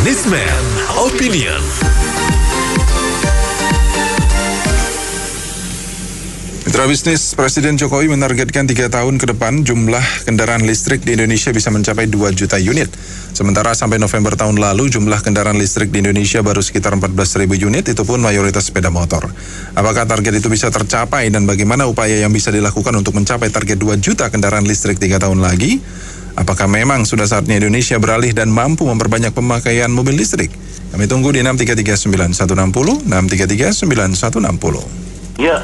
Newsman Opinion. Mitra bisnis, Presiden Jokowi menargetkan 3 tahun ke depan jumlah kendaraan listrik di Indonesia bisa mencapai 2 juta unit. Sementara sampai November tahun lalu jumlah kendaraan listrik di Indonesia baru sekitar 14.000 unit, itu pun mayoritas sepeda motor. Apakah target itu bisa tercapai dan bagaimana upaya yang bisa dilakukan untuk mencapai target 2 juta kendaraan listrik 3 tahun lagi? Apakah memang sudah saatnya Indonesia beralih dan mampu memperbanyak pemakaian mobil listrik? Kami tunggu di 6339160, 6339160. Ya,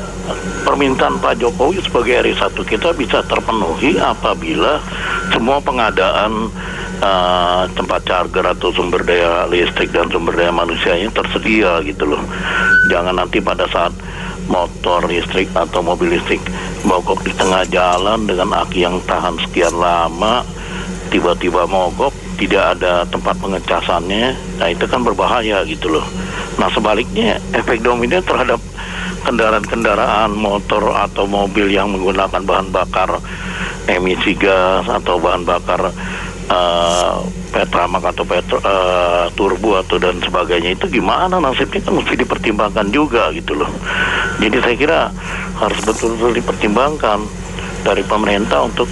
permintaan Pak Jokowi sebagai RI1 kita bisa terpenuhi apabila semua pengadaan tempat charger atau sumber daya listrik dan sumber daya manusianya tersedia gitu loh. Jangan nanti pada saat motor listrik atau mobil listrik mogok di tengah jalan dengan aki yang tahan sekian lama, tiba-tiba mogok, tidak ada tempat pengecasannya. Nah itu kan berbahaya gitu loh. Nah sebaliknya efek domino terhadap kendaraan-kendaraan motor atau mobil yang menggunakan bahan bakar emisi gas atau bahan bakar petramak atau turbo atau dan sebagainya, itu gimana nasibnya kan mesti dipertimbangkan juga gitu loh. Jadi saya kira harus betul-betul dipertimbangkan dari pemerintah untuk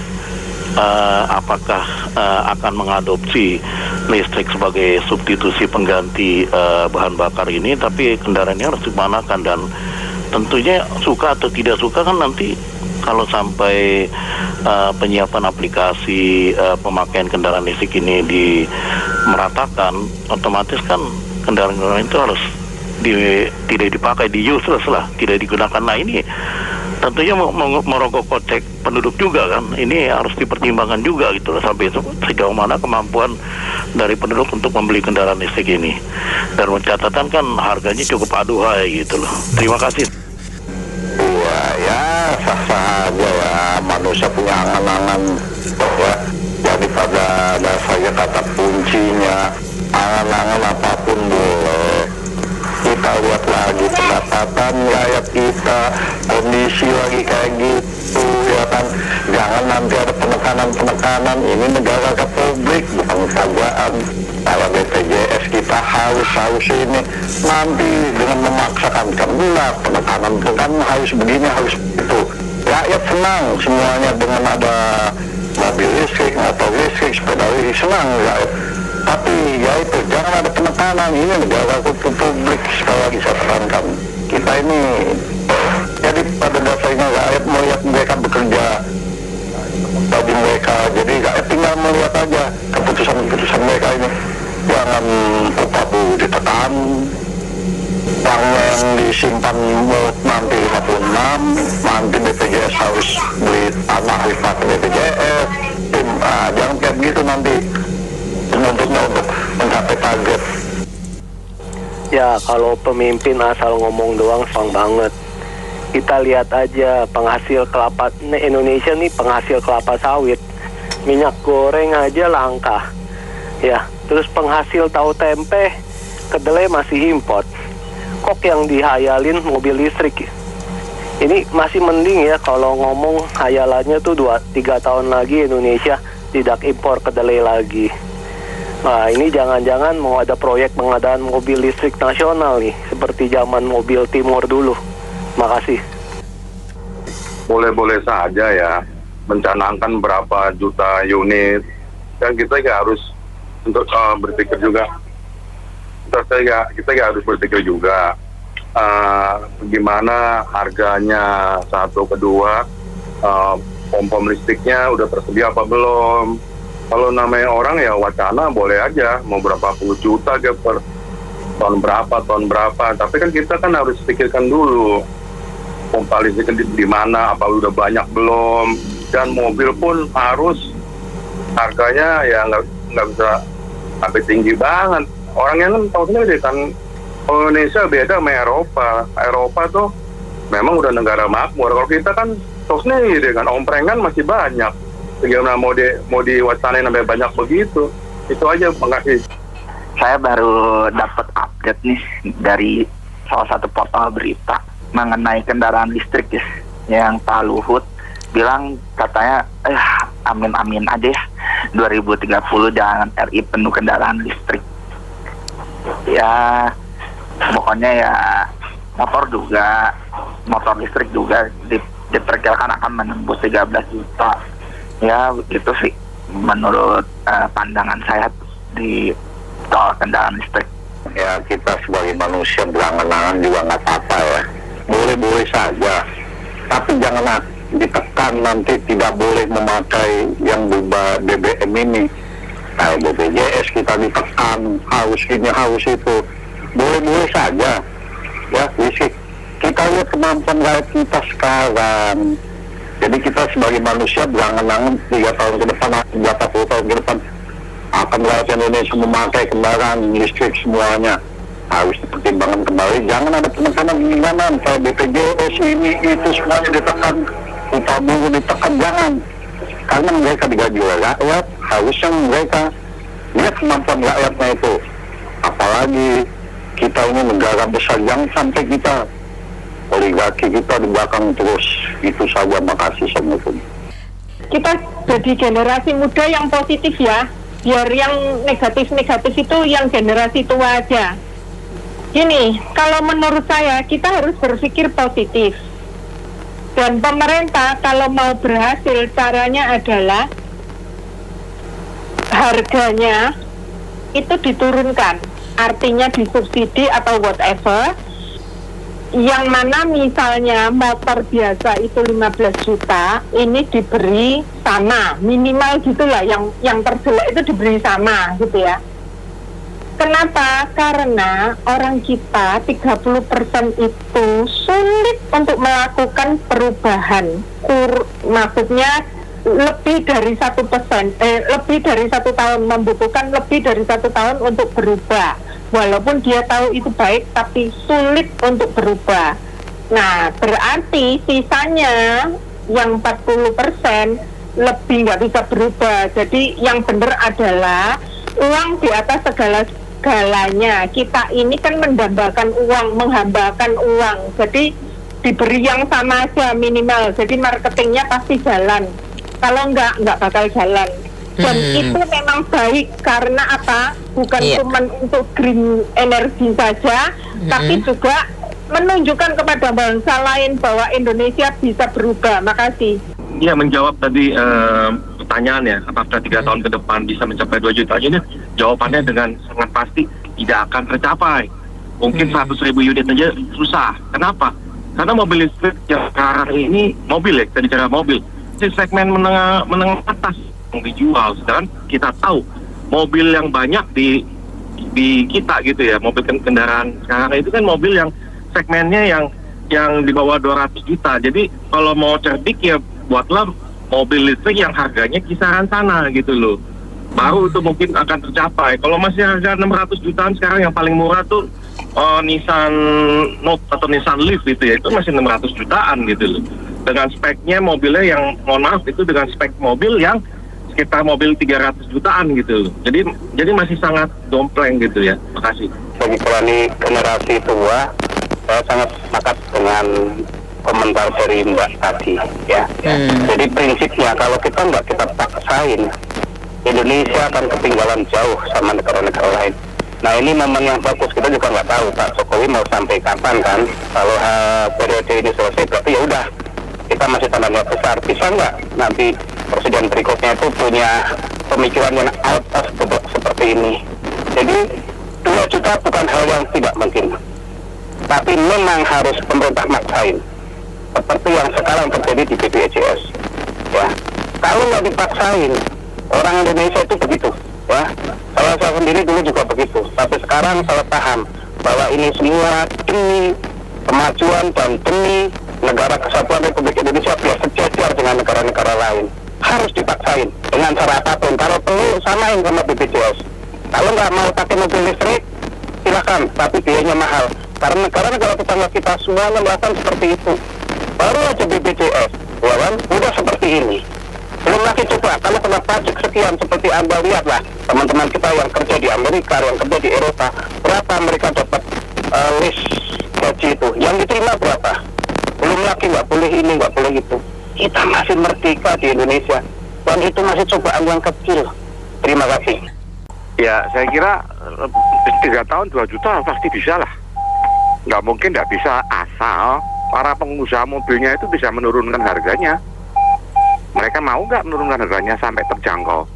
apakah akan mengadopsi listrik sebagai substitusi pengganti bahan bakar ini, tapi kendaraannya harus dimanakan. Dan tentunya suka atau tidak suka kan nanti kalau sampai penyiapan aplikasi pemakaian kendaraan listrik ini dimeratakan, otomatis kan kendaraan itu harus tidak dipakai, di useless lah, tidak digunakan. Nah ini tentunya merokok kocek penduduk juga kan, ini harus dipertimbangkan juga gitu loh, sampai sejauh mana kemampuan dari penduduk untuk membeli kendaraan listrik ini. Dan catatan kan harganya cukup aduhai gitu loh. Terima kasih. Ya sah-sah aja ya, manusia punya angan-angan ya, daripada dasarnya kata kuncinya angan-angan apapun boleh. Kita lihat lagi pendapatan rakyat kita, kondisi lagi kayak gitu ya kan. Jangan nanti ada penekanan, ini negara republik bukan kerajaan. Kalau BPJS kita harus ini, nanti dengan memaksakan benar penekanan itu kan harus begini, harus itu. Rakyat senang semuanya dengan ada mobil listrik atau listrik, sepeda listrik, senang rakyat. Tapi ya itu, jangan ada penekanan. Ini negara republik, sekali lagi saya tekankan. Kita ini, jadi pada dasarnya rakyat melihat mereka bekerja bagi mereka. Jadi rakyat tinggal melihat aja keputusan mereka ini. Jangan upah buruh ditekan, uang yang disimpan nanti 56, nanti BPJS harus beli tanah dipakai BPJS. Jangan kayak gitu nanti. Untuk mencapai target. Ya kalau pemimpin asal ngomong doang sang banget. Kita lihat aja penghasil kelapa Indonesia nih, penghasil kelapa sawit, minyak goreng aja langka. Ya, terus penghasil tahu tempe, kedelai masih import. Kok yang dihayalin mobil listrik? Ini masih mending ya kalau ngomong hayalannya tuh 2-3 tahun lagi Indonesia tidak impor kedelai lagi. Nah ini jangan-jangan mau ada proyek pengadaan mobil listrik nasional nih, seperti zaman mobil Timur dulu. Makasih. Boleh-boleh saja ya mencanangkan berapa juta unit, dan kita nggak harus untuk berpikir juga. Kita nggak harus berpikir juga gimana harganya, satu, kedua pom-pom listriknya udah tersedia apa belum. Kalau namanya orang ya wacana boleh aja, mau berapa puluh juta aja per tahun berapa. Tapi kan kita kan harus pikirkan dulu pompa listrik di mana, apa udah banyak belum. Dan mobil pun harus harganya ya nggak bisa sampai tinggi banget. Orangnya kan tahu sendiri kan, Indonesia beda sama Eropa. Eropa tuh memang udah negara makmur. Kalau kita kan tahu sendiri kan, omprengan masih banyak. Bagaimana mau diwacanain sampai banyak begitu. Itu aja, makasih. Saya baru dapat update nih dari salah satu portal berita mengenai kendaraan listrik ya, yang Pak Luhut bilang katanya amin-amin aja ya 2030 jangan RI penuh kendaraan listrik. ya pokoknya ya motor listrik juga diperkirakan akan menembus 13 juta. Ya begitu sih menurut pandangan saya di soal kendaraan listrik. Ya kita sebagai manusia berangan-angan juga nggak apa-apa ya, boleh-boleh saja, tapi janganlah ditekan nanti tidak boleh memakai yang berubah BBM ini. Kayak BPJS kita ditekan, harus ini harus itu, boleh-boleh saja ya. Kita lihat kemampuan rakyat kita sekarang. Jadi kita sebagai manusia berangan-angan 3 tahun ke depan, 40 tahun ke depan akan rakyat Indonesia memakai kendaraan listrik semuanya. Harus dipertimbangkan kembali, jangan ada penekanan kayak BPJS ini itu semuanya ditekan, upah buruh ditekan, jangan. Karena mereka digaji oleh rakyat, harusnya mereka lihat kemampuan rakyatnya itu. Apalagi kita ini negara besar, jangan sampai kita oligarki kita di belakang terus. Itu saja, makasih. Assalamualaikum. Kita jadi generasi muda yang positif ya, biar yang negatif-negatif itu yang generasi tua aja. Gini, kalau menurut saya kita harus berpikir positif. Dan pemerintah kalau mau berhasil, caranya adalah harganya itu diturunkan. Artinya disubsidi atau whatever. Yang mana misalnya motor biasa itu 15 juta, ini diberi sama, minimal gitulah, yang terjelek itu diberi sama gitu ya. Kenapa? Karena orang kita 30% itu sulit untuk melakukan perubahan. Maksudnya lebih dari 1%, lebih dari 1 tahun, membutuhkan lebih dari 1 tahun untuk berubah. Walaupun dia tahu itu baik, tapi sulit untuk berubah. Nah, berarti sisanya yang 40% lebih nggak bisa berubah. Jadi yang benar adalah uang di atas segala-galanya. Kita ini kan mendambakan uang, menghambakan uang. Jadi diberi yang sama aja minimal. Jadi marketingnya pasti jalan. Kalau nggak bakal jalan. Dan itu memang baik karena apa? Bukan cuma untuk green energy saja, tapi juga menunjukkan kepada bangsa lain bahwa Indonesia bisa berubah. Makasih. Iya, menjawab tadi pertanyaan ya, apakah 3 tahun ke depan bisa mencapai 2 juta unit? Jawabannya dengan sangat pasti tidak akan tercapai. Mungkin 100.000 unit aja susah. Kenapa? Karena mobil listrik yang sekarang ini mobil ya, kita bicara mobil, di segmen menengah atas yang dijual. Sedangkan kita tahu mobil yang banyak di kita gitu ya, mobil kendaraan sekarang itu kan mobil yang segmennya yang di bawah 200 juta. Jadi kalau mau cerdik ya buatlah mobil listrik yang harganya kisaran sana gitu loh. Baru itu mungkin akan tercapai. Kalau masih harga 600 jutaan sekarang yang paling murah tuh Nissan Note atau Nissan Leaf gitu ya, itu masih 600 jutaan gitu loh. Dengan speknya mobilnya yang mohon maaf itu dengan spek mobil yang sekitar mobil 300 jutaan gitu loh. Jadi masih sangat dompleng gitu ya. Makasih. Bagi generasi tua, saya sangat sepakat dengan komentar dari Mbak tadi ya. Jadi prinsipnya kalau kita nggak kita paksain, Indonesia akan ketinggalan jauh sama negara-negara lain. Nah ini momen yang bagus, kita juga nggak tahu Pak Jokowi mau sampai kapan kan. Kalau periode ini selesai berarti ya udah, kita masih tandanya besar. Bisa nggak nanti presiden berikutnya itu punya pemikiran yang out of the box seperti ini. Jadi 2 juta bukan hal yang tidak mungkin, tapi memang harus pemerintah maksain. Seperti yang sekarang terjadi di BPJS ya. Kalau nggak dipaksain, orang Indonesia itu begitu ya. Saya sendiri dulu juga begitu, tapi sekarang saya paham bahwa ini semua demi kemajuan dan demi negara kesatuan Republik Indonesia biar sejajar dengan negara-negara lain. Harus dipaksain dengan cara apapun. Kalau perlu samain sama BPJS. Kalau nggak mau pakai mobil listrik, silakan, tapi biayanya mahal. Karena negara-negara tetangga kita semuanya melakukan seperti itu. Baru aja BPJS, ya kan, udah seperti ini. Belum lagi coba, kalau kena pajak sekian seperti Anda lihatlah teman-teman kita yang kerja di Amerika, yang kerja di Eropa, berapa mereka dapat list gaji itu, yang diterima berapa? Belum lagi nggak boleh ini, nggak boleh itu. Kita masih merdeka di Indonesia, dan itu masih cobaan yang kecil. Terima kasih. Ya, saya kira 3 tahun 2 juta pasti bisa lah. Nggak mungkin nggak bisa, asal para pengusaha mobilnya itu bisa menurunkan harganya. Mereka mau nggak menurunkan harganya sampai terjangkau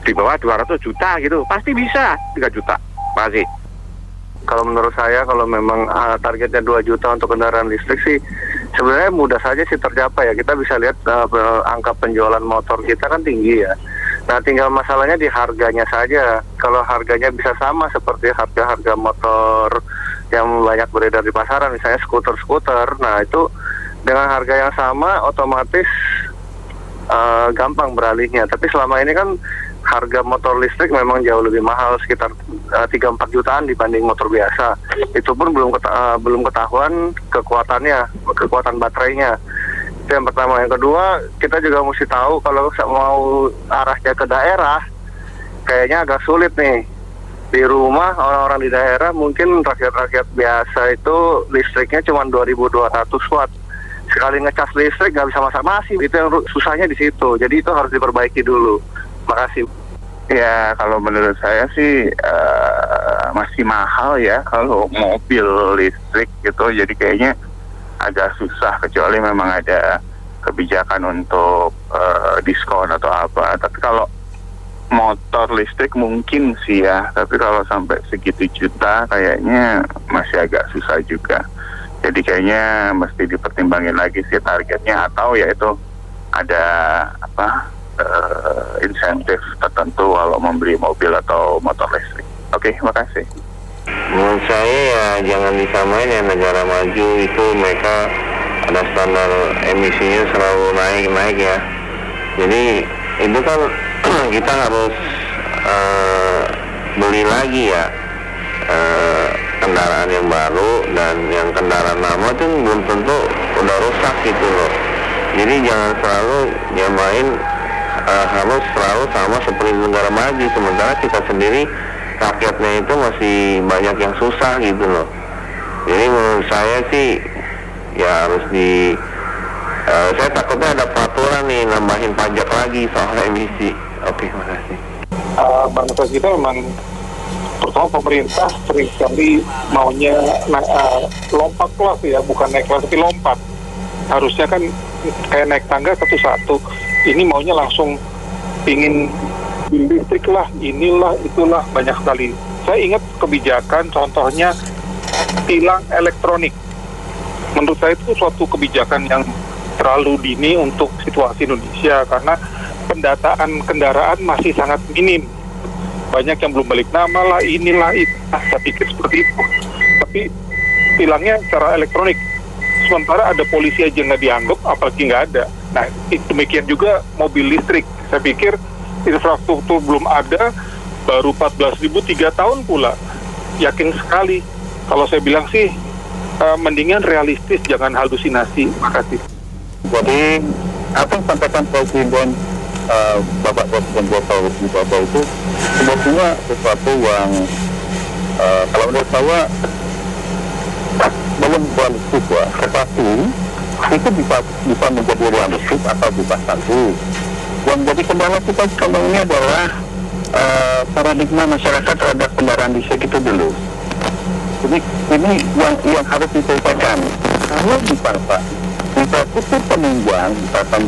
di bawah 200 juta gitu, pasti bisa 3 juta, pasti. Kalau menurut saya, kalau memang targetnya 2 juta untuk kendaraan listrik sih sebenarnya mudah saja sih tercapai ya. Kita bisa lihat angka penjualan motor kita kan tinggi ya. Nah, tinggal masalahnya di harganya saja. Kalau harganya bisa sama seperti harga-harga motor yang banyak beredar di pasaran, misalnya skuter-skuter, nah itu dengan harga yang sama otomatis gampang beralihnya. Tapi selama ini kan harga motor listrik memang jauh lebih mahal, sekitar 3-4 jutaan dibanding motor biasa. Itu pun belum ketahuan kekuatan baterainya. Itu yang pertama. Yang kedua, kita juga mesti tahu kalau mau arahnya ke daerah, kayaknya agak sulit nih. Di rumah orang-orang di daerah, mungkin rakyat-rakyat biasa itu listriknya cuma 2.200 watt. Sekali ngecas listrik nggak bisa masak-masak, itu yang susahnya di situ. Jadi itu harus diperbaiki dulu. Makasih. Ya, kalau menurut saya sih masih mahal ya kalau mobil listrik gitu. Jadi kayaknya agak susah, kecuali memang ada kebijakan untuk diskon atau apa. Tapi kalau motor listrik mungkin sih ya, tapi kalau sampai segitu juta kayaknya masih agak susah juga. Jadi kayaknya mesti dipertimbangin lagi sih targetnya, atau ya itu ada insentif tertentu kalau membeli mobil atau motor listrik. Oke, makasih. Menurut saya ya jangan disamain ya, negara maju itu mereka ada standar emisinya selalu naik ya. Jadi itu kan kita harus beli lagi ya kendaraan yang baru, dan yang kendaraan lama tuh belum tentu udah rusak gitu loh. Jadi jangan selalu nyamain harus selalu sama seperti negara maju, sementara kita sendiri rakyatnya itu masih banyak yang susah gitu loh. Jadi menurut saya sih ya harus saya takutnya ada peraturan nih nambahin pajak lagi soal emisi. Oke, makasih. Bangsa kita memang pertama pemerintah sering sekali maunya lompat kelas ya, bukan naik kelas tapi lompat. Harusnya kan kayak naik tangga satu-satu. Ini maunya langsung ingin listrik lah, inilah, itulah, banyak sekali. Saya ingat kebijakan, contohnya tilang elektronik. Menurut saya itu suatu kebijakan yang terlalu dini untuk situasi Indonesia, karena pendataan kendaraan masih sangat minim. Banyak yang belum balik nama lah, inilah, itu. Saya pikir seperti itu. Tapi tilangnya secara elektronik. Sementara ada polisi aja nggak dianggap, apalagi nggak ada. Nah, demikian juga mobil listrik. Saya pikir infrastruktur belum ada, baru 14.000 3 tahun pula. Yakin sekali. Kalau saya bilang sih, mendingan realistis, jangan halusinasi. Makasih. Jadi apa yang sampaikan Presiden Bapak Presiden Bapak itu sebetulnya sesuatu yang kalau menurut saya belum realistis ya, tetapi itu bisa menjadi realistis atau bisa satu. Yang jadi kendala kita sekarang ini adalah paradigma masyarakat terhadap kendaraan listrik itu dulu. Jadi ini yang harus diselesaikan. Kalau infrastruktur penunjang, misalkan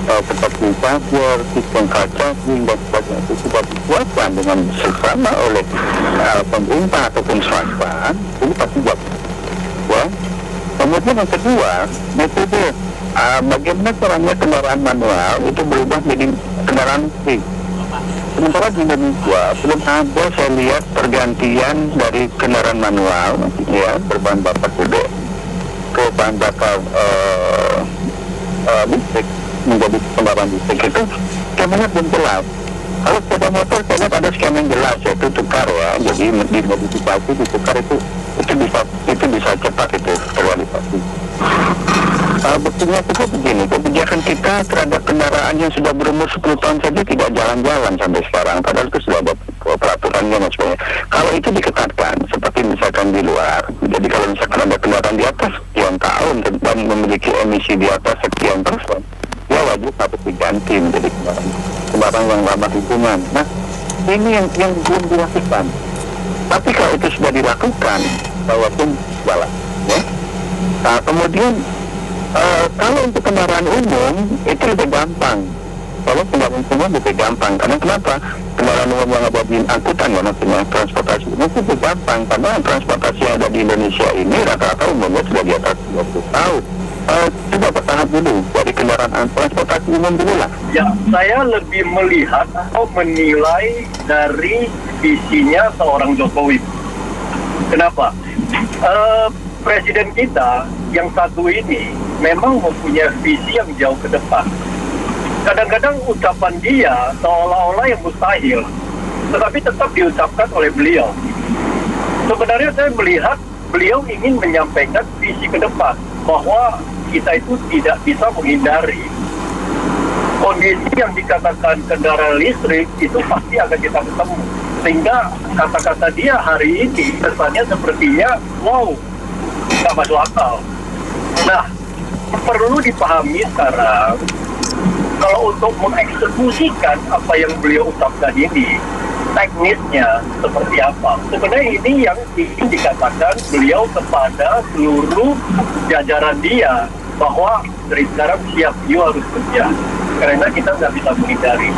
seperti pagar, sistem kaca, dan sebagainya itu sudah dikuatkan dengan bersama oleh pemerintah ataupun swasta, ini pasti buat. Kemudian yang kedua, metode bagaimana caranya kendaraan manual itu berubah menjadi kendaraan listrik. Sementara di Indonesia belum ada saya lihat pergantian dari kendaraan manual ya berbahan bakar BBM ke bahan bakar listrik menjadi kendaraan listrik itu skemanya belum jelas. Kalau sepeda motor saya lihat ada skema yang jelas, yaitu tukar ya, jadi dimodifikasi ditukar itu bisa cepat itu terrealisasi. Buktinya itu begini, kebijakan kita terhadap kendaraan yang sudah berumur 10 tahun saja tidak jalan-jalan sampai sekarang, padahal itu sudah ada peraturannya dan sebagainya. Kalau itu diketatkan, seperti misalkan di luar, jadi kalau misalkan ada kendaraan di atas sekian tahun dan memiliki emisi di atas sekian persen, ya wajib harus diganti menjadi kendaraan yang ramah lingkungan. Nah, Ini yang belum dilakukan. Tapi kalau itu sudah dilakukan, walaupun salah, ya. Nah, kemudian kalau untuk kendaraan umum itu lebih gampang. Kalau kendaraan umum lebih gampang, karena kenapa? Kendaraan umum yang bagian angkutan, ya maksudnya transportasi umum itu lebih gampang, karena transportasi yang ada di Indonesia ini rata-rata umumnya sudah di atas 20 tahun. Coba bertahap dulu dari kendaraan transportasi umum dulu lah. Ya, saya lebih melihat atau menilai dari visinya seorang Jokowi. Kenapa? Presiden kita yang satu ini memang mempunyai visi yang jauh ke depan. Kadang-kadang ucapan dia seolah-olah yang mustahil, tetapi tetap diucapkan oleh beliau. Sebenarnya saya melihat beliau ingin menyampaikan visi ke depan, bahwa kita itu tidak bisa menghindari kondisi yang dikatakan kendaraan listrik itu pasti akan kita ketemu. Sehingga kata-kata dia hari ini kesannya sepertinya wow, nggak masuk akal. Nah, perlu dipahami sekarang, kalau untuk mengeksekusikan apa yang beliau ucapkan ini, teknisnya seperti apa. Sebenarnya ini yang ingin dikatakan beliau kepada seluruh jajaran dia, bahwa dari sekarang siap, you harus kerja. Karena kita nggak bisa menghindari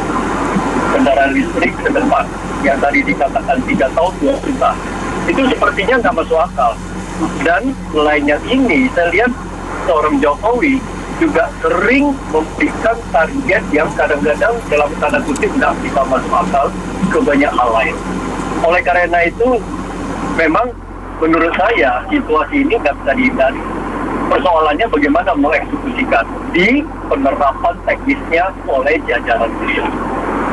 kendaraan listrik ke depan. Yang tadi dikatakan 3 tahun 2 juta. Itu sepertinya nggak masuk akal. Dan selainnya ini, saya lihat seorang Jokowi juga sering memberikan target yang kadang-kadang dalam tanda kutip nggak bisa masuk akal ke banyak hal lain. Oleh karena itu, memang menurut saya situasi ini nggak bisa dihindari. Persoalannya bagaimana mengeksekusikan di penerapan teknisnya oleh jajaran beliau.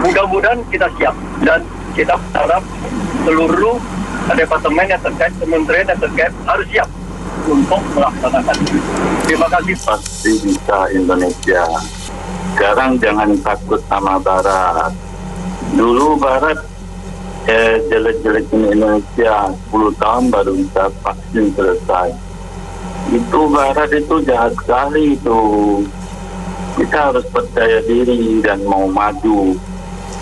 Mudah-mudahan kita siap dan kita berharap seluruh departemen yang terkait, kementerian yang terkait harus siap untuk melaksanakan itu. Terima kasih. Pasti bisa Indonesia. Sekarang jangan takut sama Barat. Dulu Barat jelek-jelekin Indonesia 10 tahun baru bisa vaksin selesai. Itu Barat itu jahat sekali itu. Kita harus percaya diri dan mau maju.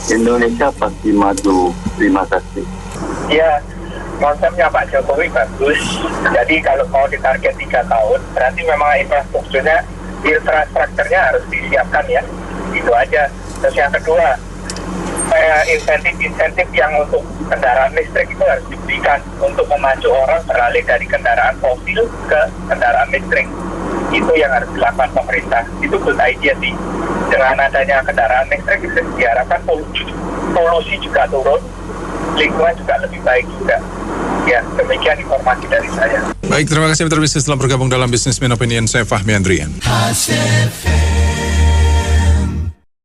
Indonesia pasti maju. Terima kasih. Ya, konsepnya Pak Jokowi bagus. Jadi kalau mau ditarget 3 tahun, berarti memang infrastrukturnya harus disiapkan ya. Itu aja. Terus yang kedua, insentif yang untuk kendaraan listrik itu harus diberikan untuk memacu orang beralih dari kendaraan fosil ke kendaraan listrik. Itu yang harus dilakukan pemerintah. Itu good idea sih. Dengan adanya kendaraan listrik bisa diharapkan polusi juga turun, lingkungan juga lebih baik juga. Ya, demikian informasi dari saya. Baik, terima kasih Mitra Bisnis telah bergabung dalam Businessman Opinion. Saya Fahmi Andrian.